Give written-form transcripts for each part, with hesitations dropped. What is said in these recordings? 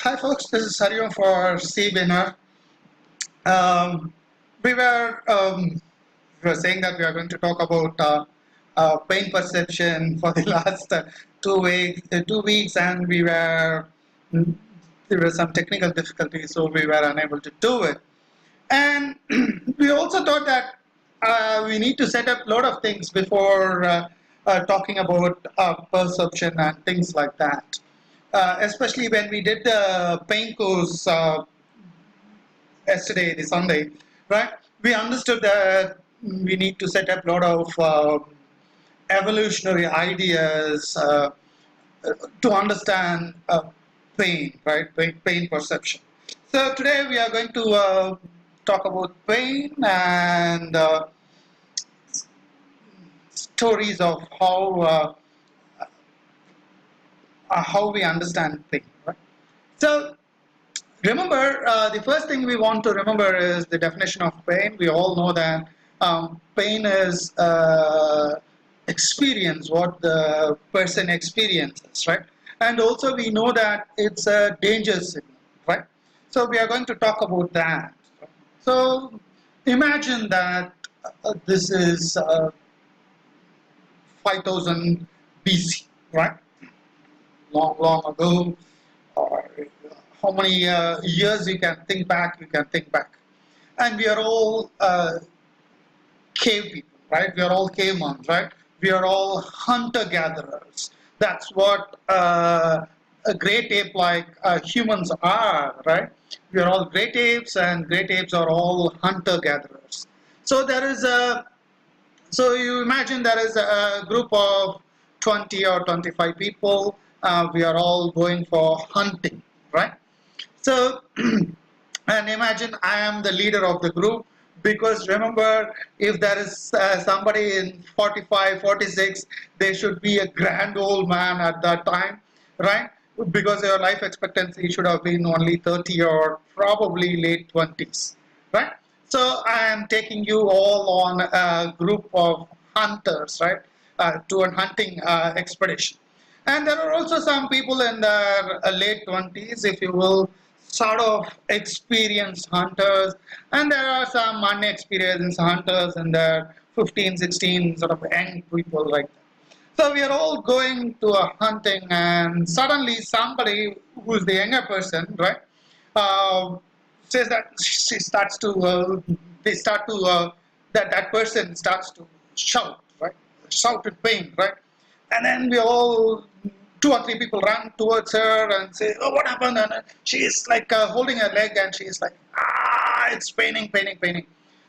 Hi folks, this is Hariom for CBNR. Um, we were saying that we are going to talk about pain perception for the last 2 weeks, 2 weeks, and there were some technical difficulties, so we were unable to do it. And we also thought that we need to set up a lot of things before talking about perception and things like that. Especially when we did the pain course yesterday, the Sunday, right? We understood that we need to set up a lot of evolutionary ideas to understand pain, right? Pain perception. So today we are going to talk about pain and stories of how we understand pain, right? So remember, the first thing we want to remember is the definition of pain. We all know that pain is experience, what the person experiences, right? And also we know that it's a danger signal, right? So we are going to talk about that. So imagine that this is 5000 BC, right? Long ago, or how many years you can think back, and we are all cave people, right? We are all cavemen, right? We are all hunter gatherers. That's what a great ape like humans are, right? We are all great apes, and great apes are all hunter gatherers. So there is a so you imagine there is a group of 20 or 25 people. We are all going for hunting, right? So, and imagine I am the leader of the group, because remember, if there is somebody in 45, 46, there should be a grand old man at that time, right? Because your life expectancy should have been only 30 or probably late 20s, right? So I am taking you all on a group of hunters, right, to a hunting expedition. And there are also some people in their late 20s, if you will, sort of experienced hunters, and there are some unexperienced hunters in their 15, 16, sort of young people like that. So we are all going to a hunting, and suddenly somebody who's the younger person, right, uh, says that she starts to, they start to, that person starts to shout, right, shout in pain, right, and then we all, two or three people run towards her and say, "Oh, what happened?" And she is like holding her leg, and she is like, "Ah, it's paining."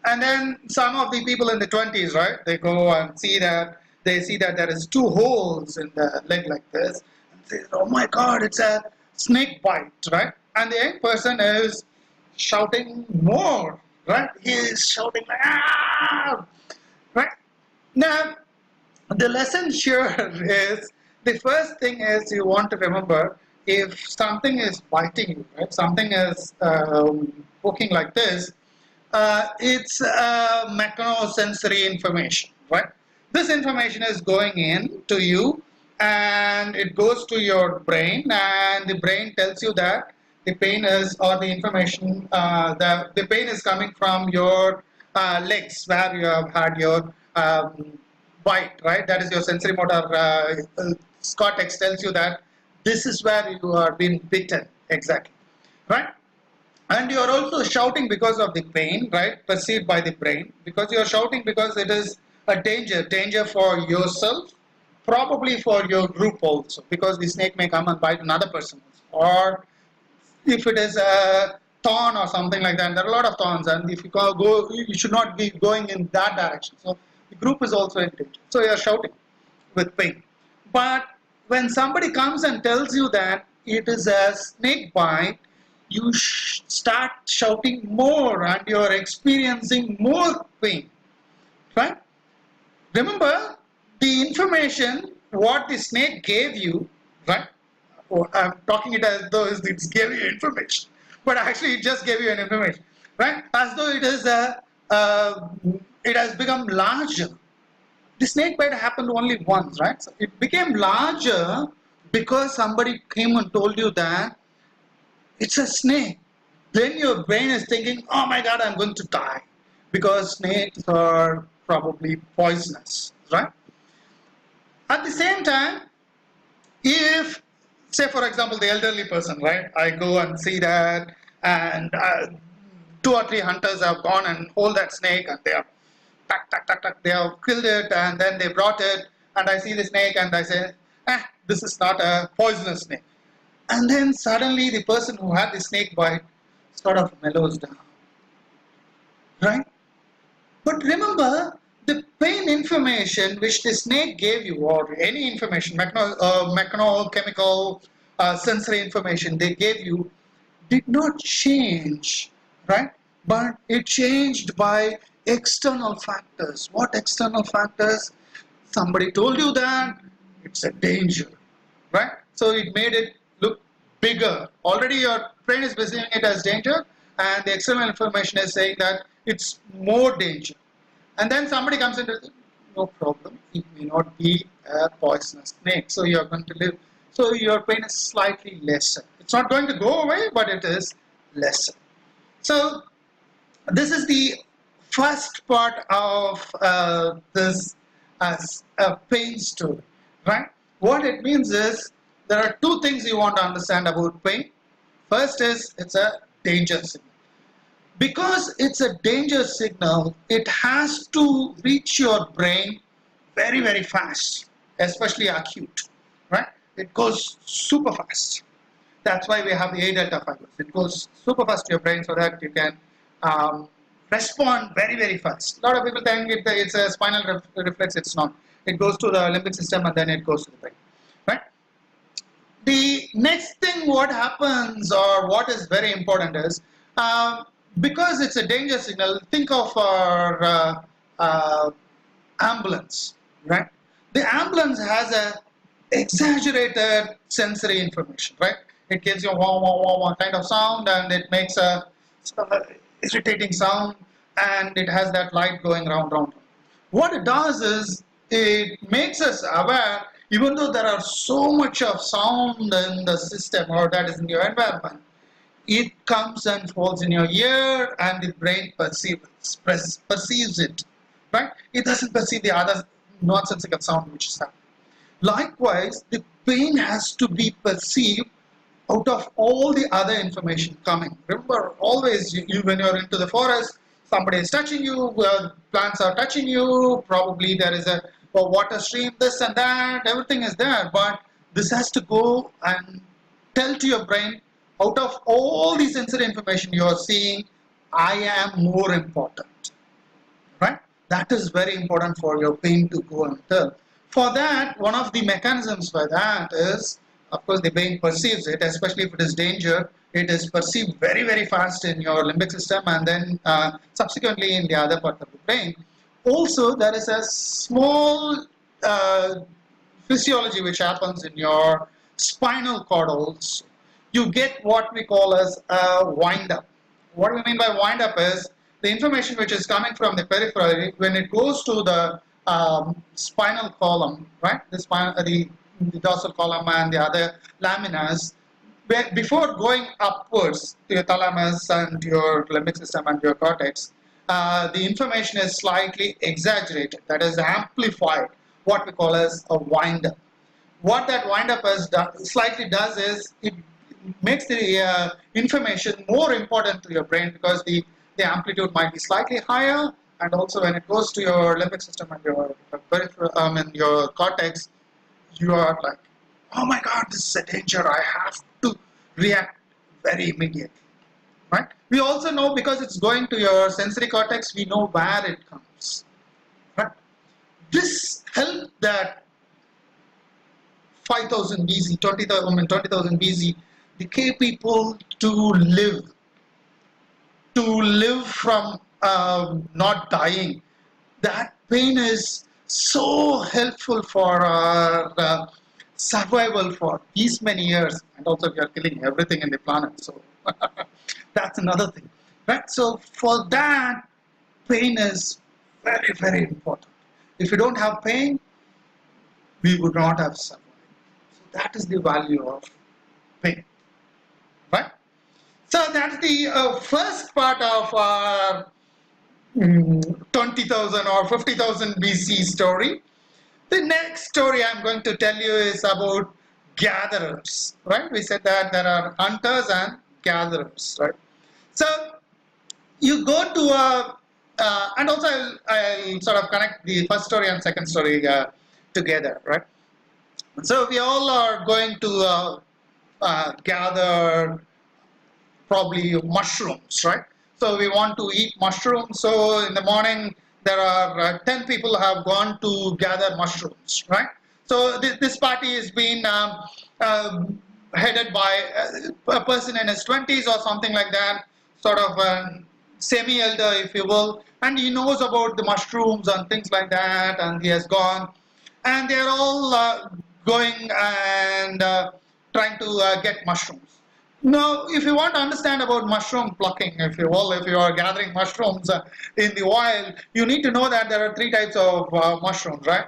And then some of the people in the 20s, right? They go and see that there is two holes in the leg like this, and say, "Oh my God, it's a snake bite," right? And the young person is shouting more, right? He is shouting like, "Ah!" Right? Now, the lesson here is, the first thing is, you want to remember, if something is biting you, right, something is poking like this, it's mechanosensory information, right? This information is going in to you, and it goes to your brain, and the brain tells you that the pain is, or the information, the pain is coming from your legs, where you have had your bite, right? That is your sensory motor cortex tells you that this is where you are being bitten, exactly, right? And you are also shouting because of the pain, right, perceived by the brain, because you are shouting because it is a danger for yourself, probably for your group also, because the snake may come and bite another person, or if it is a thorn or something like that. There are a lot of thorns, and if you go, you should not be going in that direction. So the group is also in danger. So you are shouting with pain. But when somebody comes and tells you that it is a snake bite, you start shouting more, and you are experiencing more pain, right? Remember, the information what the snake gave you, right? Oh, I'm talking it as though it gave you information, but actually it just gave you an information, right? As though it is it has become larger. The snake bite happened only once, right? So it became larger because somebody came and told you that it's a snake. Then your brain is thinking, oh my god, I'm going to die. Because snakes are probably poisonous, right? At the same time, if, say for example, the elderly person, right? I go and see that, and two or three hunters have gone and hold that snake, and they are tuck, tuck, tuck, tuck, they have killed it, and then they brought it, and I see the snake, and I say, this is not a poisonous snake. And then suddenly the person who had the snake bite sort of mellows down, right? But remember, the pain information which the snake gave you, or any information, chemical, sensory information they gave you, did not change, right? But it changed by external factors. What external factors? Somebody told you that it's a danger, right? So it made it look bigger. Already your brain is perceiving it as danger, and the external information is saying that it's more danger. And then somebody comes in and says, no problem, it may not be a poisonous snake, so you're going to live. So your pain is slightly lesser. It's not going to go away, but it is lesser. So this is the first part of this pain story, right? What it means is there are two things you want to understand about pain. First is it's a danger signal. Because it's a danger signal, it has to reach your brain very, very fast, especially acute, right? It goes super fast. That's why we have the A delta fibers. It goes super fast to your brain so that you can respond very, very fast. A lot of people think it's a spinal reflex. It's not. It goes to the limbic system and then it goes to the brain, right? The next thing what happens, or what is very important is, because it's a danger signal, think of our ambulance, right? The ambulance has a exaggerated sensory information, right? It gives you a wah, wah, wah, wah kind of sound, and it makes a sort of irritating sound, and it has that light going round, round. What it does is, it makes us aware, even though there are so much of sound in the system, or that is in your environment, it comes and falls in your ear, and the brain perceives it, right? It doesn't perceive the other nonsensical sound which is happening. Likewise, the pain has to be perceived out of all the other information coming. Remember, always when you're into the forest, somebody is touching you, plants are touching you, probably there is a water stream, this and that, everything is there, but this has to go and tell to your brain, out of all the sensory information you are seeing, I am more important, right? That is very important for your pain to go and tell. For that, one of the mechanisms for that is, of course, the brain perceives it, especially if it is danger. It is perceived very, very fast in your limbic system, and then subsequently in the other part of the brain. Also, there is a small physiology which happens in your spinal cord also. You get what we call as a wind-up. What we mean by wind-up is the information which is coming from the periphery, when it goes to the spinal column, right? The dorsal column and the other laminas, before going upwards to your thalamus and your limbic system and your cortex, the information is slightly exaggerated, that is amplified, what we call as a wind-up. What that wind-up slightly does is, it makes the information more important to your brain, because the amplitude might be slightly higher, and also when it goes to your limbic system and your peripheral and your cortex, you are like, oh my god, this is a danger, I have to react very immediately, right? We also know, because it's going to your sensory cortex, we know where it comes, right? This helped that 5000 BC, 20,000 BC, the cave people to live from not dying. That pain is so helpful for our survival for these many years, and also we are killing everything in the planet, so that's another thing, right? So for that, pain is very, very important. If you don't have pain, we would not have survived. So that is the value of pain, right? the first part of our 20,000 or 50,000 BC story. The next story I'm going to tell you is about gatherers, right? We said that there are hunters and gatherers, right? So you go to a, and also I'll sort of connect the first story and second story together, right? So we all are going to gather probably mushrooms, right? So we want to eat mushrooms. So in the morning, there are 10 people have gone to gather mushrooms, right? So this party is being headed by a person in his 20s or something like that, sort of a semi-elder, if you will, and he knows about the mushrooms and things like that, and he has gone, and they're all going and trying to get mushrooms. Now, if you want to understand about mushroom plucking, if you will, if you are gathering mushrooms in the wild, you need to know that there are three types of mushrooms, right?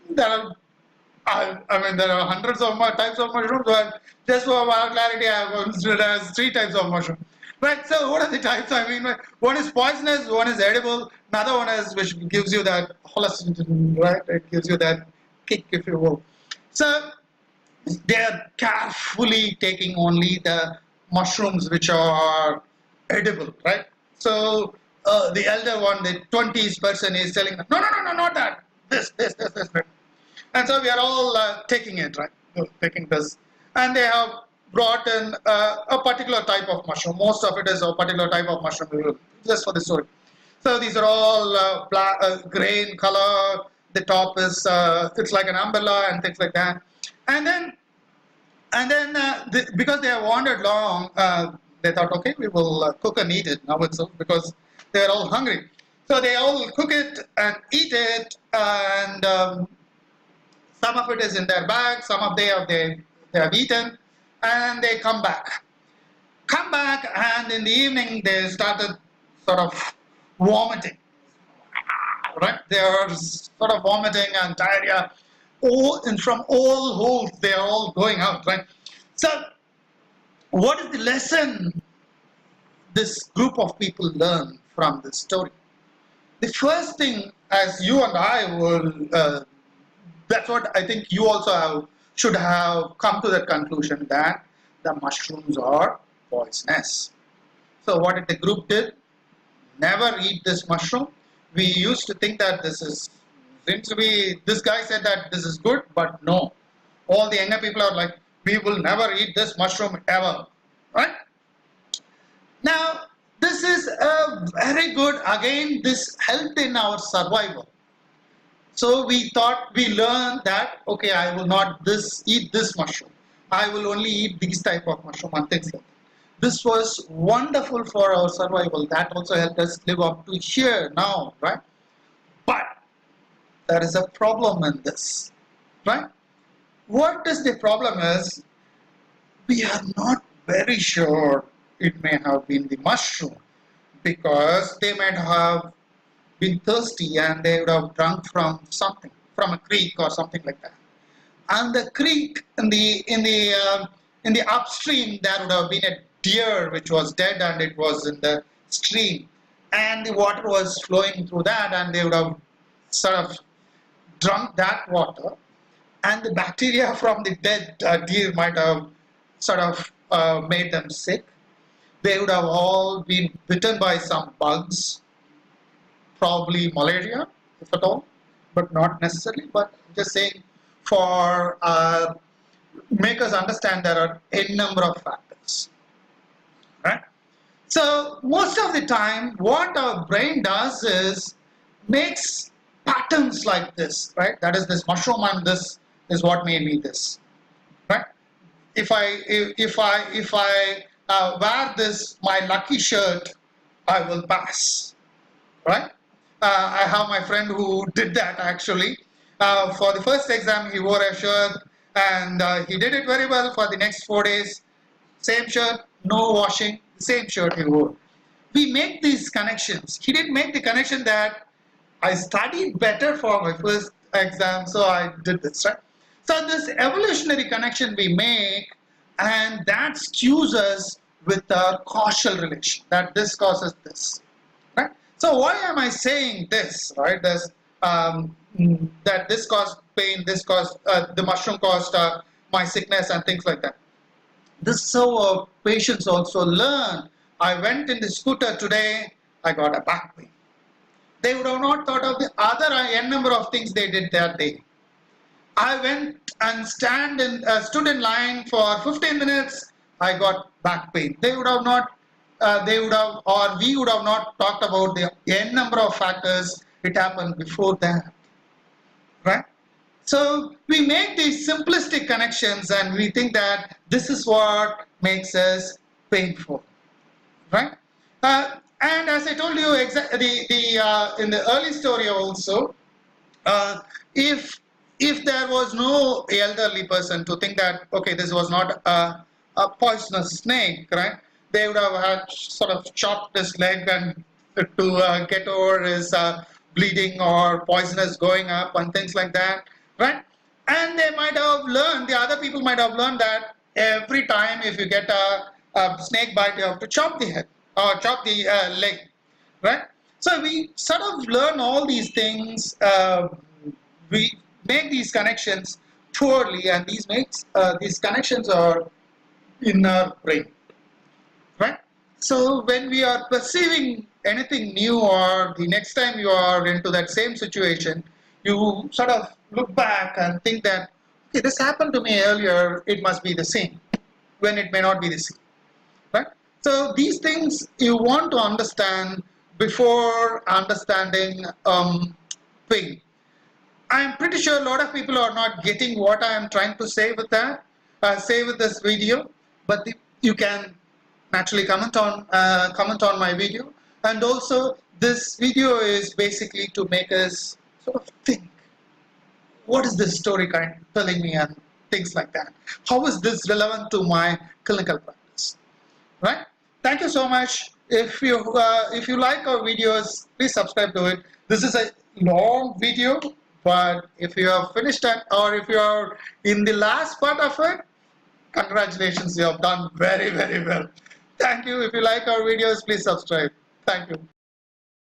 There are, I mean, there are hundreds of types of mushrooms, but just for our clarity, I have considered as three types of mushrooms. Right, so what are the types? I mean, one is poisonous, one is edible, another one is which gives you that hallucinogen, right? It gives you that kick, if you will. So they are carefully taking only the mushrooms which are edible, right? So the elder one, the 20s person is telling them, no, no, no, no, not that, this. And so we are all taking it, right? Taking this. And they have brought in a particular type of mushroom. Most of it is a particular type of mushroom, just for the story. So these are all black, gray in color. The top is, it's like an umbrella and things like that. And then because they have wandered long, they thought, okay, we will cook and eat it now itself because they are all hungry. So they all cook it and eat it, and some of it is in their bag, some of they have eaten, and they come back. And in the evening they started sort of vomiting. Right? They are sort of vomiting and diarrhea. And from all holes, they are all going out, right? So, what is the lesson this group of people learn from this story? The first thing, as you and I will, that's what I think you also should have come to that conclusion, that the mushrooms are poisonous. So, what did the group did? Never eat this mushroom. We used to think that seems to be, this guy said that this is good, but no. All the younger people are like, we will never eat this mushroom ever, right? Now, this is a very good, again, this helped in our survival. So we learned that, okay, I will not eat this mushroom. I will only eat these type of mushroom and things like that. This was wonderful for our survival. That also helped us live up to here now, right? But there is a problem in this, right? What is the problem is, we are not very sure it may have been the mushroom, because they might have been thirsty and they would have drunk from something, from a creek or something like that. And the creek, in the upstream, there would have been a deer which was dead and it was in the stream, and the water was flowing through that, and they would have sort of drunk that water, and the bacteria from the dead deer might have sort of made them sick. They would have all been bitten by some bugs, probably malaria, if at all, but not necessarily. But I'm just saying, for make us understand there are a number of factors, right? So most of the time, what our brain does is makes patterns like this, right? That is this mushroom, and this is what made me this, right? If I wear this, my lucky shirt, I will pass, right? I have my friend who did that actually. For the first exam, he wore a shirt, and he did it very well for the next 4 days. Same shirt, no washing, same shirt he wore. We make these connections. He didn't make the connection that I studied better for my first exam, so I did this, right? So this evolutionary connection we make, and that skews us with a causal relation, that this causes this. Right? So why am I saying this? Right? There's that this caused pain, this caused the mushroom caused my sickness and things like that. This is how patients also learn. I went in the scooter today, I got a back pain. They would have not thought of the other n number of things they did that day. I went and stood in line for 15 minutes, I got back pain. They would have not, or we would have not talked about the n number of factors it happened before that. Right? So we make these simplistic connections and we think that this is what makes us painful. Right? And as I told you in the early story also, if there was no elderly person to think that, okay, this was not a poisonous snake, right? They would have had sort of chopped his leg and to get over his bleeding or poisonous going up and things like that, right? And they might have learned, the other people might have learned that every time if you get a snake bite, you have to chop the head or chop the leg, right? So we sort of learn all these things. We make these connections poorly, and these connections are in our brain, right? So when we are perceiving anything new, or the next time you are into that same situation, you sort of look back and think that, okay, this happened to me earlier, it must be the same, when it may not be the same, right? So these things you want to understand before understanding pain. I'm pretty sure a lot of people are not getting what I am trying to say with that, say with this video, but you can naturally comment on my video. And also, this video is basically to make us sort of think, what is this story telling me and things like that. How is this relevant to my clinical practice, right? Thank you so much. If you like our videos, please subscribe to it. This is a long video, but if you have finished it, or if you are in the last part of it, congratulations, you have done very, very well. Thank you. If you like our videos, please subscribe. Thank you.